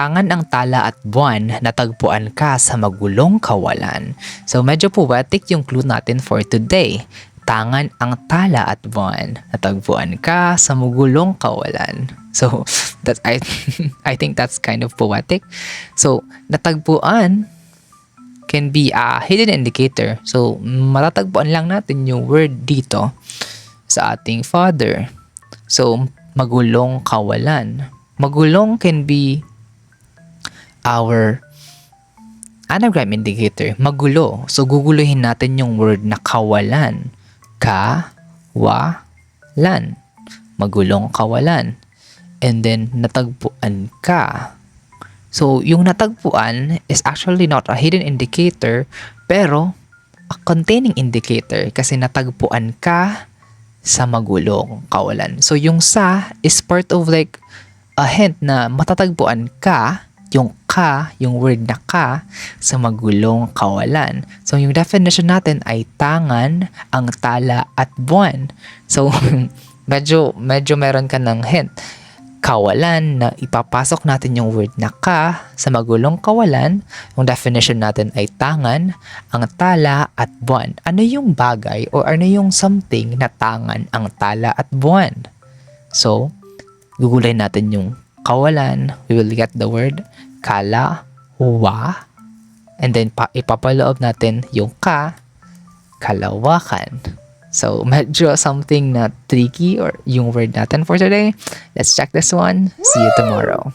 Tangan ang tala at buwan, natagpuan ka sa magulong kawalan. So medyo poetic yung clue natin for today. Tangan ang tala at buwan, natagpuan ka sa magulong kawalan. So that's I think that's kind of poetic. So natagpuan can be a hidden indicator. So matatagpuan lang natin yung word dito sa ating father. So magulong kawalan. Magulong can be our anagram indicator, magulo. So, guguluhin natin yung word na kawalan. Ka-wa-lan. Magulong kawalan. And then, natagpuan ka. So, yung natagpuan is actually not a hidden indicator, pero a containing indicator kasi natagpuan ka sa magulong kawalan. So, yung sa is part of like a hint na matatagpuan ka, yung ka, yung word na ka, sa magulong kawalan. So, yung definition natin ay tangan, ang tala, at buwan. So, medyo meron ka ng hint. Kawalan, na ipapasok natin yung word na ka sa magulong kawalan. Yung definition natin ay tangan, ang tala, at buwan. Ano yung bagay o ano yung something na tangan, ang tala, at buwan? So, gugulay natin yung kawalan. We will get the word kala, wa, and then ipapaloob natin yung ka, kalawakan. So, medyo something na tricky or yung word natin for today. Let's check this one. See you tomorrow.